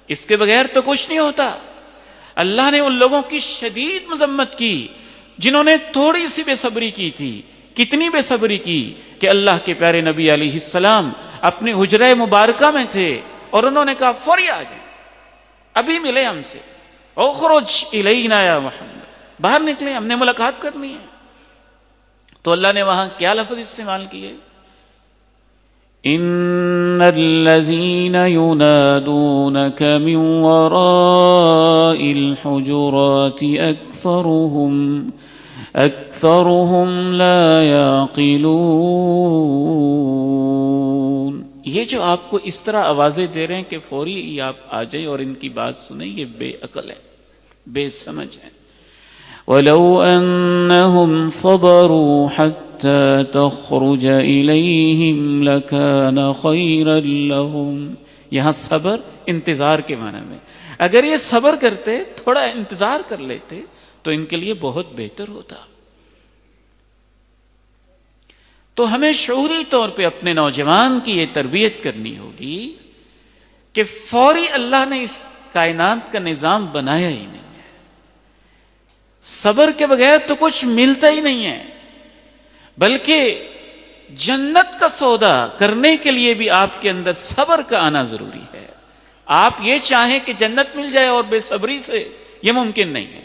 اس کے بغیر تو کچھ نہیں ہوتا. اللہ نے ان لوگوں کی شدید مذمت کی جنہوں نے تھوڑی سی بے صبری کی تھی. کتنی بے صبری کی کہ اللہ کے پیارے نبی علیہ السلام اپنے حجرہ مبارکہ میں تھے اور انہوں نے کہا فوری آ جائیں, ابھی ملے ہم سے. اخرج الینا یا محمد, باہر نکلے, ہم نے ملاقات کرنی ہے. تو اللہ نے وہاں کیا لفظ استعمال کیے؟ ان الذين ينادونك من وراء الحجرات اکثرهم لا يعقلون. یہ جو آپ کو اس طرح آوازیں دے رہے ہیں کہ فوری آپ آ جائیں اور ان کی بات سنیں, یہ بے عقل ہے, بے سمجھ ہے. وَلَوْ أَنَّهُمْ صَبَرُوا حَتَّى تَخْرُجَ إِلَيْهِمْ لَكَانَ خَيْرًا لَهُمْ. یہاں صبر انتظار کے معنی میں, اگر یہ صبر کرتے, تھوڑا انتظار کر لیتے تو ان کے لیے بہت بہتر ہوتا. تو ہمیں شعوری طور پہ اپنے نوجوان کی یہ تربیت کرنی ہوگی کہ فوری اللہ نے اس کائنات کا نظام بنایا ہی نہیں ہے. صبر کے بغیر تو کچھ ملتا ہی نہیں ہے, بلکہ جنت کا سودا کرنے کے لیے بھی آپ کے اندر صبر کا آنا ضروری ہے. آپ یہ چاہیں کہ جنت مل جائے اور بے صبری سے, یہ ممکن نہیں ہے.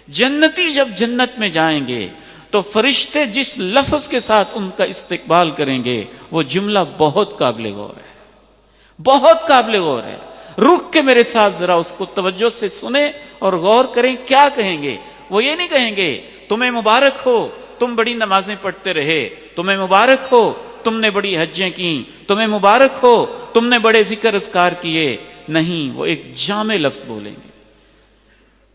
جنتی جب جنت میں جائیں گے تو فرشتے جس لفظ کے ساتھ ان کا استقبال کریں گے وہ جملہ بہت قابل غور ہے, بہت قابل غور ہے. رک کے میرے ساتھ ذرا اس کو توجہ سے سنیں اور غور کریں کیا کہیں گے. وہ یہ نہیں کہیں گے تمہیں مبارک ہو تم بڑی نمازیں پڑھتے رہے, تمہیں مبارک ہو تم نے بڑی حجیں کی, تمہیں مبارک ہو تم نے بڑے ذکر اذکار کیے. نہیں, وہ ایک جامع لفظ بولیں گے,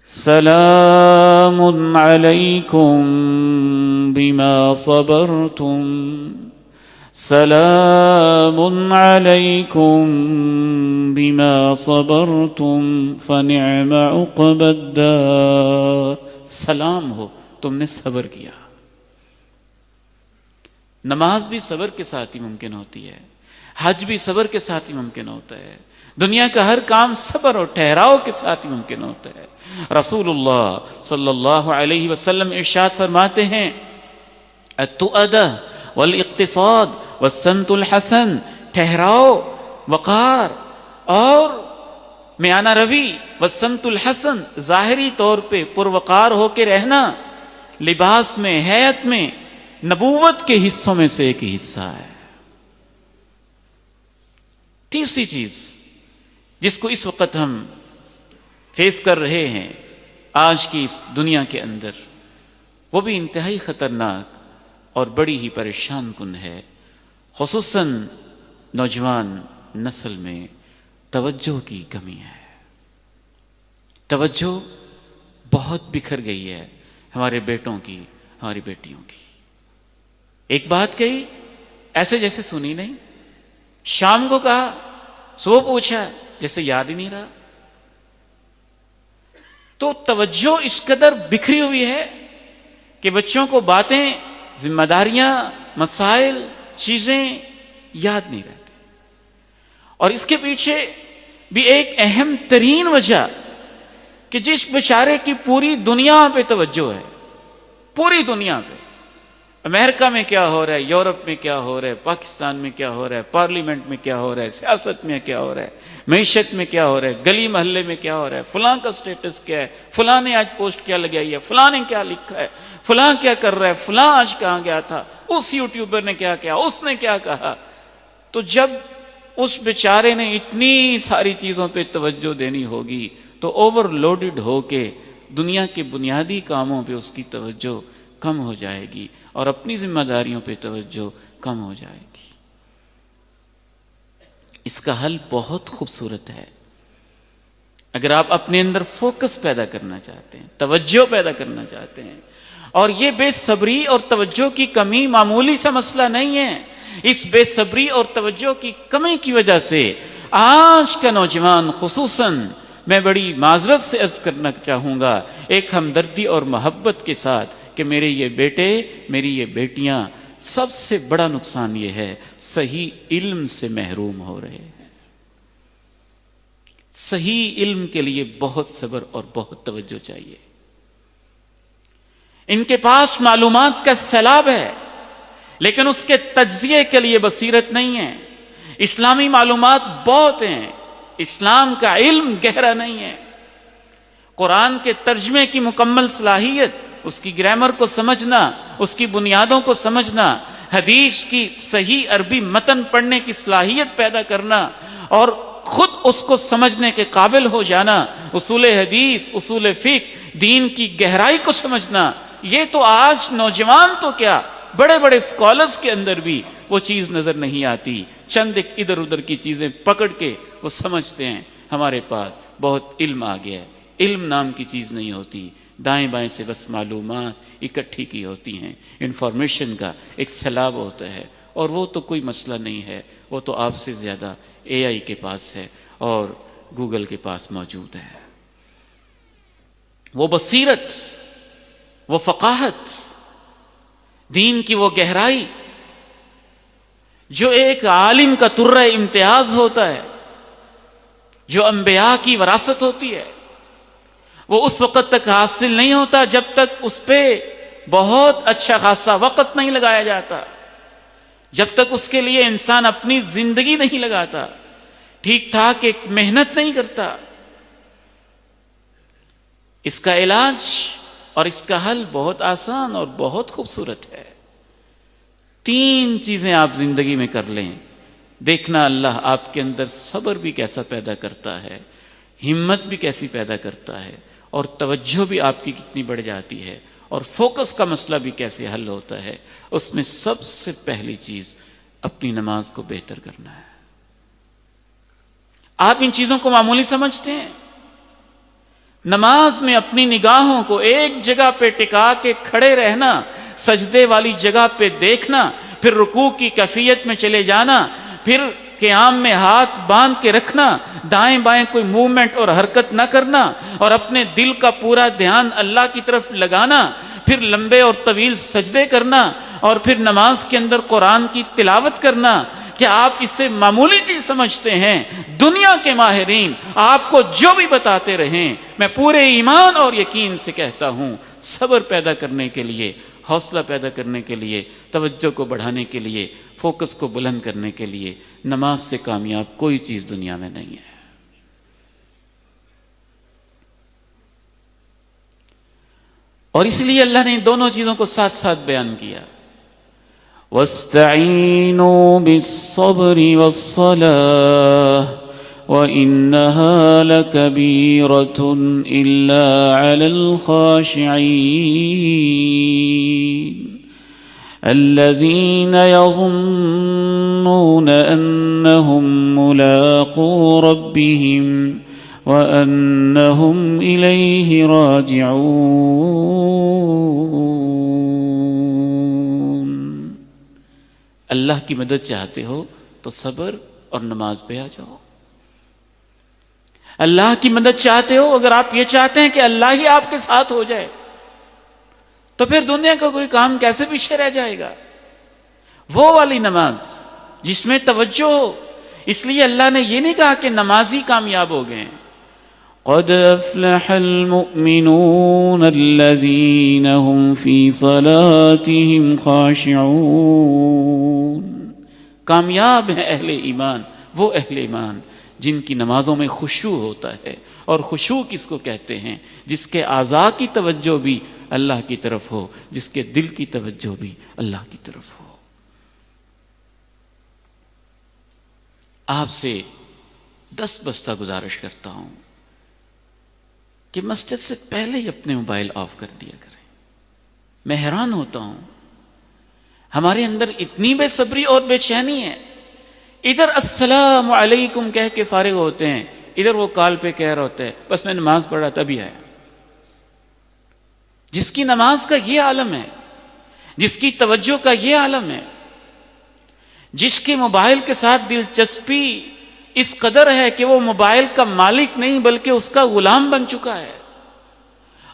سلام علیکم بما صبرتم سلام علیکم بما صبرتم فنعم عقبى الدار. سلام ہو تم نے صبر کیا. نماز بھی صبر کے ساتھ ہی ممکن ہوتی ہے, حج بھی صبر کے ساتھ ہی ممکن ہوتا ہے, دنیا کا ہر کام صبر اور ٹھہراؤ کے ساتھ ہی ممکن ہوتا ہے. رسول اللہ صلی اللہ علیہ وسلم ارشاد فرماتے ہیں التؤدہ والاقتصاد والسمت الحسن, ٹھہراؤ, وقار اور میانہ روی, والسمت الحسن ظاہری طور پہ پروقار ہو کے رہنا, لباس میں, ہیئت میں, نبوت کے حصوں میں سے ایک حصہ ہے. تیسری چیز جس کو اس وقت ہم فیس کر رہے ہیں آج کی اس دنیا کے اندر, وہ بھی انتہائی خطرناک اور بڑی ہی پریشان کن ہے, خصوصاً نوجوان نسل میں توجہ کی کمی ہے. توجہ بہت بکھر گئی ہے ہمارے بیٹوں کی, ہماری بیٹیوں کی. ایک بات کہی ایسے جیسے سنی نہیں, شام کو کہا صبح پوچھا جیسے یاد ہی نہیں رہا. تو توجہ اس قدر بکھری ہوئی ہے کہ بچوں کو باتیں, ذمہ داریاں, مسائل, چیزیں یاد نہیں رہتی. اور اس کے پیچھے بھی ایک اہم ترین وجہ کہ جس بیچارے کی پوری دنیا پہ توجہ ہے, پوری دنیا پہ, امریکہ میں کیا ہو رہا ہے, یورپ میں کیا ہو رہا ہے, پاکستان میں کیا ہو رہا ہے, پارلیمنٹ میں کیا ہو رہا ہے, سیاست میں کیا ہو رہا ہے, معیشت میں کیا ہو رہا ہے, گلی محلے میں کیا ہو رہا ہے, فلاں کا سٹیٹس کیا ہے, فلاں نے آج پوسٹ کیا لگائی ہے, فلاں نے کیا لکھا ہے, فلاں کیا کر رہا ہے, فلاں آج کہاں گیا تھا, اس یوٹیوبر نے کیا کیا, اس نے کیا کہا. تو جب اس بیچارے نے اتنی ساری چیزوں پہ توجہ دینی ہوگی تو اوور لوڈڈ ہو کے دنیا کے بنیادی کاموں پہ اس کی توجہ کم ہو جائے گی اور اپنی ذمہ داریوں پہ توجہ کم ہو جائے گی. اس کا حل بہت خوبصورت ہے. اگر آپ اپنے اندر فوکس پیدا کرنا چاہتے ہیں, توجہ پیدا کرنا چاہتے ہیں, اور یہ بے صبری اور توجہ کی کمی معمولی سا مسئلہ نہیں ہے. اس بے صبری اور توجہ کی کمی کی وجہ سے آج کا نوجوان خصوصاً, میں بڑی معذرت سے عرض کرنا چاہوں گا, ایک ہمدردی اور محبت کے ساتھ کہ میرے یہ بیٹے, میری یہ بیٹیاں, سب سے بڑا نقصان یہ ہے صحیح علم سے محروم ہو رہے ہیں. صحیح علم کے لیے بہت صبر اور بہت توجہ چاہیے. ان کے پاس معلومات کا سیلاب ہے لیکن اس کے تجزیے کے لیے بصیرت نہیں ہے. اسلامی معلومات بہت ہیں, اسلام کا علم گہرا نہیں ہے. قرآن کے ترجمے کی مکمل صلاحیت, اس کی گرامر کو سمجھنا, اس کی بنیادوں کو سمجھنا, حدیث کی صحیح عربی متن پڑھنے کی صلاحیت پیدا کرنا اور خود اس کو سمجھنے کے قابل ہو جانا, اصول حدیث, اصول فقہ, دین کی گہرائی کو سمجھنا, یہ تو آج نوجوان تو کیا بڑے بڑے اسکالرز کے اندر بھی وہ چیز نظر نہیں آتی. چند ایک ادھر ادھر کی چیزیں پکڑ کے وہ سمجھتے ہیں ہمارے پاس بہت علم آ گیا ہے. علم نام کی چیز نہیں ہوتی, دائیں بائیں سے بس معلومات اکٹھی کی ہوتی ہیں, انفارمیشن کا ایک سیلاب ہوتا ہے, اور وہ تو کوئی مسئلہ نہیں ہے, وہ تو آپ سے زیادہ اے آئی کے پاس ہے اور گوگل کے پاس موجود ہے. وہ بصیرت, وہ فقاہت, دین کی وہ گہرائی جو ایک عالم کا ترہ امتیاز ہوتا ہے, جو انبیاء کی وراثت ہوتی ہے, وہ اس وقت تک حاصل نہیں ہوتا جب تک اس پہ بہت اچھا خاصا وقت نہیں لگایا جاتا, جب تک اس کے لیے انسان اپنی زندگی نہیں لگاتا, ٹھیک ٹھاک ایک محنت نہیں کرتا. اس کا علاج اور اس کا حل بہت آسان اور بہت خوبصورت ہے. 3 چیزیں آپ زندگی میں کر لیں, دیکھنا اللہ آپ کے اندر صبر بھی کیسا پیدا کرتا ہے, ہمت بھی کیسی پیدا کرتا ہے, اور توجہ بھی آپ کی کتنی بڑھ جاتی ہے, اور فوکس کا مسئلہ بھی کیسے حل ہوتا ہے. اس میں سب سے پہلی چیز اپنی نماز کو بہتر کرنا ہے. آپ ان چیزوں کو معمولی سمجھتے ہیں. نماز میں اپنی نگاہوں کو ایک جگہ پہ ٹکا کے کھڑے رہنا سجدے والی جگہ پہ دیکھنا، پھر رکوع کی کیفیت میں چلے جانا، پھر قیام میں ہاتھ باندھ کے رکھنا، دائیں بائیں کوئی موومنٹ اور حرکت نہ کرنا، اور اپنے دل کا پورا دھیان اللہ کی طرف لگانا، پھر لمبے اور طویل سجدے کرنا، اور پھر نماز کے اندر قرآن کی تلاوت کرنا، کیا آپ اس سے معمولی چیز سمجھتے ہیں؟ دنیا کے ماہرین آپ کو جو بھی بتاتے رہیں، میں پورے ایمان اور یقین سے کہتا ہوں، صبر پیدا کرنے کے لیے، حوصلہ پیدا کرنے کے لیے، توجہ کو بڑھانے کے لیے، فوکس کو بلند کرنے کے لیے نماز سے کامیاب کوئی چیز دنیا میں نہیں ہے۔ اور اس لیے اللہ نے دونوں چیزوں کو ساتھ ساتھ بیان کیا، وَاسْتَعِينُوا بِالصَّبْرِ وَالصَّلَاةِ وَإِنَّهَا لَكَبِيرَةٌ إِلَّا عَلَى الْخَاشِعِينَ الَّذِينَ يَظُنُّونَ أَنَّهُمْ مُلَاقُو رَبِّهِمْ وَأَنَّهُمْ إِلَيْهِ راجعون۔ اللہ کی مدد چاہتے ہو تو صبر اور نماز پہ آ جاؤ۔ اللہ کی مدد چاہتے ہو، اگر آپ یہ چاہتے ہیں کہ اللہ ہی آپ کے ساتھ ہو جائے، تو پھر دنیا کا کوئی کام کیسے پیچھے رہ جائے گا؟ وہ والی نماز جس میں توجہ ہو۔ اس لیے اللہ نے یہ نہیں کہا کہ نمازی کامیاب ہو گئے، قد افلح المؤمنون الذين هم في صلاتهم خاشعون۔ کامیاب ہیں اہل ایمان، وہ اہل ایمان جن کی نمازوں میں خشوع ہوتا ہے۔ اور خشوع کس کو کہتے ہیں؟ جس کے اعضاء کی توجہ بھی اللہ کی طرف ہو، جس کے دل کی توجہ بھی اللہ کی طرف ہو۔ آپ سے دست بستہ گزارش کرتا ہوں کہ مسجد سے پہلے ہی اپنے موبائل آف کر دیا کریں۔ میں حیران ہوتا ہوں، ہمارے اندر اتنی بے صبری اور بے چینی ہے، ادھر السلام علیکم کہہ کے فارغ ہوتے ہیں، ادھر وہ کال پہ کہہ رہا ہوتا ہے بس میں نماز پڑھا تبھی آیا۔ جس کی نماز کا یہ عالم ہے، جس کی توجہ کا یہ عالم ہے، جس کی موبائل کے ساتھ دلچسپی اس قدر ہے کہ وہ موبائل کا مالک نہیں بلکہ اس کا غلام بن چکا ہے،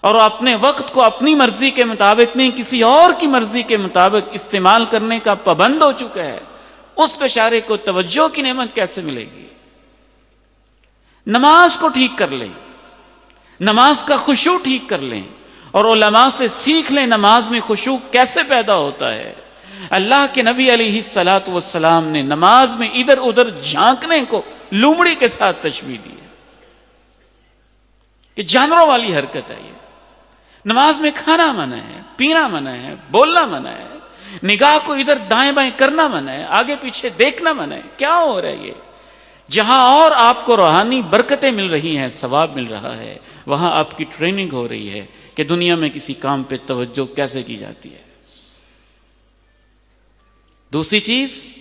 اور اپنے وقت کو اپنی مرضی کے مطابق نہیں کسی اور کی مرضی کے مطابق استعمال کرنے کا پابند ہو چکا ہے، اس بیچارے کو توجہ کی نعمت کیسے ملے گی؟ نماز کو ٹھیک کر لیں، نماز کا خشوع ٹھیک کر لیں، اور علماء سے سیکھ لیں نماز میں خشوع کیسے پیدا ہوتا ہے۔ اللہ کے نبی علیہ الصلاۃ والسلام نے نماز میں ادھر ادھر جھانکنے کو لومڑی کے ساتھ تشبیہ دی ہے کہ جانوروں والی حرکت ہے یہ۔ نماز میں کھانا منع ہے، پینا منع ہے، بولنا منع ہے، نگاہ کو ادھر دائیں بائیں کرنا منع ہے، آگے پیچھے دیکھنا منع ہے۔ کیا ہو رہا ہے یہ؟ جہاں اور آپ کو روحانی برکتیں مل رہی ہیں، ثواب مل رہا ہے، وہاں آپ کی ٹریننگ ہو رہی ہے کہ دنیا میں کسی کام پہ توجہ کیسے کی جاتی ہے۔ دوسری چیز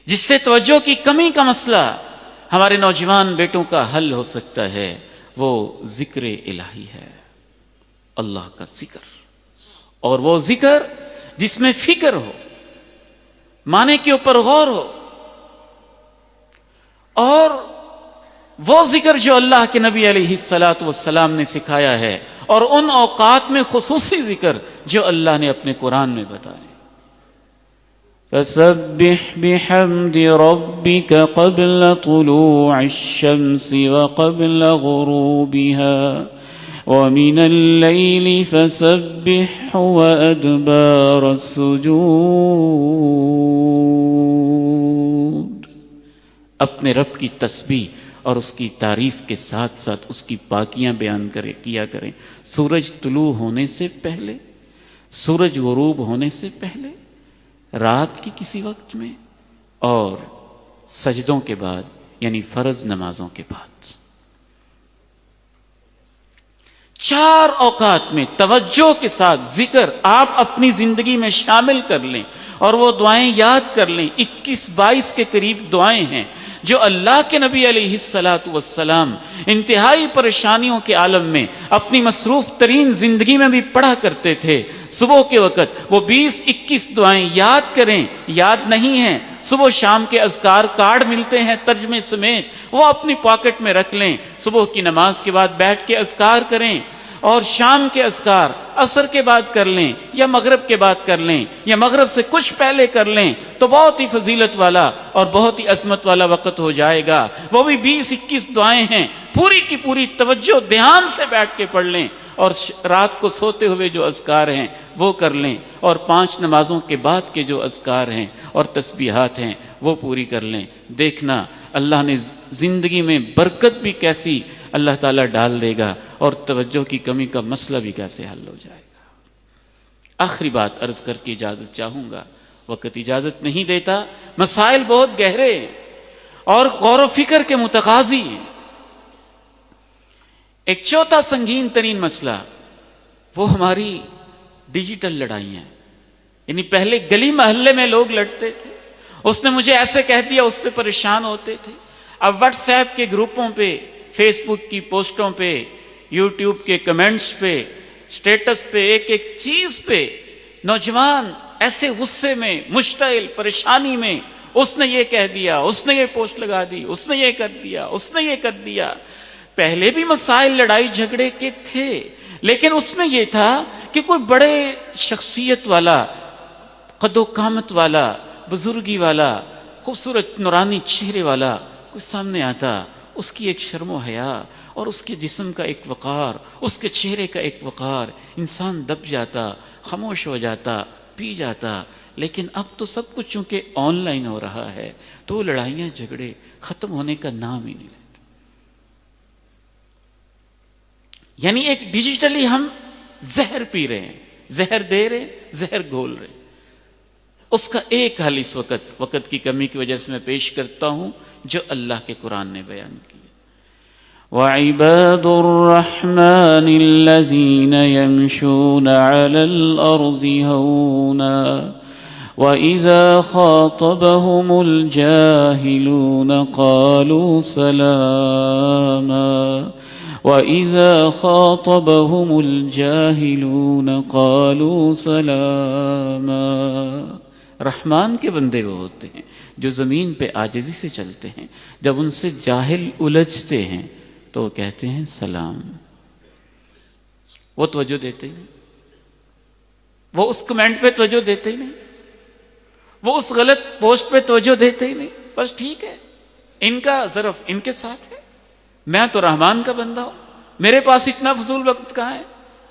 جس سے توجہ کی کمی کا مسئلہ ہمارے نوجوان بیٹوں کا حل ہو سکتا ہے، وہ ذکر الہی ہے، اللہ کا ذکر، اور وہ ذکر جس میں فکر ہو، معنی کے اوپر غور ہو، اور وہ ذکر جو اللہ کے نبی علیہ الصلاۃ والسلام نے سکھایا ہے، اور ان اوقات میں خصوصی ذکر جو اللہ نے اپنے قرآن میں بتائے۔ فَسَبِّحْ بِحَمْدِ رَبِّكَ قَبْلَ طُلُوعِ الشَّمْسِ وَقَبْلَ غُرُوبِهَا وَمِنَ اللَّيْلِ فَسَبِّحْهُ وَأَدْبَارَ السُّجُودِ۔ اپنے رب کی تسبیح اور اس کی تعریف کے ساتھ ساتھ اس کی پاکیاں بیان کیا کریں، سورج طلوع ہونے سے پہلے، سورج غروب ہونے سے پہلے، رات کی کسی وقت میں، اور سجدوں کے بعد، یعنی فرض نمازوں کے بعد۔ 4 اوقات میں توجہ کے ساتھ ذکر آپ اپنی زندگی میں شامل کر لیں، اور وہ دعائیں یاد کر لیں۔ 21-22 کے قریب دعائیں ہیں جو اللہ کے نبی علیہ الصلوۃ والسلام انتہائی پریشانیوں کے عالم میں اپنی مصروف ترین زندگی میں بھی پڑھا کرتے تھے. صبح کے وقت وہ 20-21 دعائیں یاد کریں، یاد نہیں ہیں، صبح شام کے اذکار کارڈ ملتے ہیں ترجمے سمیت، وہ اپنی پاکٹ میں رکھ لیں. صبح کی نماز کے بعد بیٹھ کے اذکار کریں، اور شام کے اذکار عصر کے بعد کر لیں یا مغرب کے بعد کر لیں یا مغرب سے کچھ پہلے کر لیں تو بہت ہی فضیلت والا اور بہت ہی عظمت والا وقت ہو جائے گا. وہ بھی 20-21 دعائیں ہیں، پوری کی پوری توجہ دھیان سے بیٹھ کے پڑھ لیں، اور رات کو سوتے ہوئے جو اذکار ہیں وہ کر لیں، اور 5 نمازوں کے بعد کے جو اذکار ہیں اور تسبیحات ہیں وہ پوری کر لیں. دیکھنا اللہ نے زندگی میں برکت بھی کیسی اللہ تعالیٰ ڈال دے گا، اور توجہ کی کمی کا مسئلہ بھی کیسے حل ہو جائے گا. آخری بات عرض کر کے اجازت چاہوں گا، وقت اجازت نہیں دیتا. مسائل بہت گہرے اور غور و فکر کے متقاضی ہیں. ایک چوتھا سنگین ترین مسئلہ وہ ہماری ڈیجیٹل لڑائیاں ہیں. یعنی پہلے گلی محلے میں لوگ لڑتے تھے، اس نے مجھے ایسے کہہ دیا، اس پہ پریشان ہوتے تھے. اب واٹس ایپ کے گروپوں پہ، فیس بک کی پوسٹوں پہ، یوٹیوب کے کمنٹس پہ، سٹیٹس پہ، ایک ایک چیز پہ نوجوان ایسے غصے میں، مشتعل پریشانی میں، اس نے یہ کہہ دیا، اس نے یہ پوسٹ لگا دی، اس نے یہ کر دیا، اس نے یہ کر دیا. پہلے بھی مسائل لڑائی جھگڑے کے تھے، لیکن اس میں یہ تھا کہ کوئی بڑے شخصیت والا، قد و قامت والا، بزرگی والا، خوبصورت نورانی چہرے والا کوئی سامنے آتا، اس کی ایک شرم و حیا اور اس کے جسم کا ایک وقار، اس کے چہرے کا ایک وقار، انسان دب جاتا، خاموش ہو جاتا، پی جاتا. لیکن اب تو سب کچھ چونکہ آن لائن ہو رہا ہے تو لڑائیاں جھگڑے ختم ہونے کا نام ہی نہیں لیتے. یعنی ایک ڈیجیٹلی ہم زہر پی رہے ہیں، زہر دے رہے ہیں، زہر گھول رہے ہیں. اس کا ایک حل اس وقت کی کمی کی وجہ سے میں پیش کرتا ہوں جو اللہ کے قرآن نے بیان کیا. وَعِبَادُ الرَّحْمَنِ الَّذِينَ يَمْشُونَ عَلَى الْأَرْضِ هَوْنًا وَإِذَا خَاطَبَهُمُ الْجَاهِلُونَ قَالُوا سَلَامًا وَإِذَا خَاطَبَهُمُ الْجَاهِلُونَ قَالُوا سَلَامًا. رحمان کے بندے وہ ہوتے ہیں جو زمین پہ عاجزی سے چلتے ہیں، جب ان سے جاہل الجھتے ہیں تو وہ کہتے ہیں سلام. وہ توجہ دیتے ہی نہیں، وہ اس کمنٹ پہ توجہ دیتے ہی نہیں، وہ اس غلط پوسٹ پہ توجہ دیتے ہی نہیں. بس ٹھیک ہے، ان کا ظرف ان کے ساتھ ہے، میں تو رحمان کا بندہ ہوں، میرے پاس اتنا فضول وقت کہاں ہے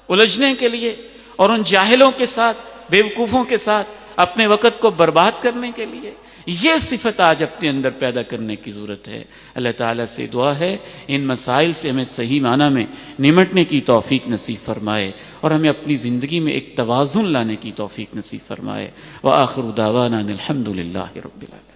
الجھنے کے لیے اور ان جاہلوں کے ساتھ، بیوقوفوں کے ساتھ اپنے وقت کو برباد کرنے کے لیے. یہ صفت آج اپنے اندر پیدا کرنے کی ضرورت ہے. اللہ تعالیٰ سے دعا ہے ان مسائل سے ہمیں صحیح معنی میں نمٹنے کی توفیق نصیب فرمائے اور ہمیں اپنی زندگی میں ایک توازن لانے کی توفیق نصیب فرمائے. وآخر دعوانا الحمد للہ رب العالمین.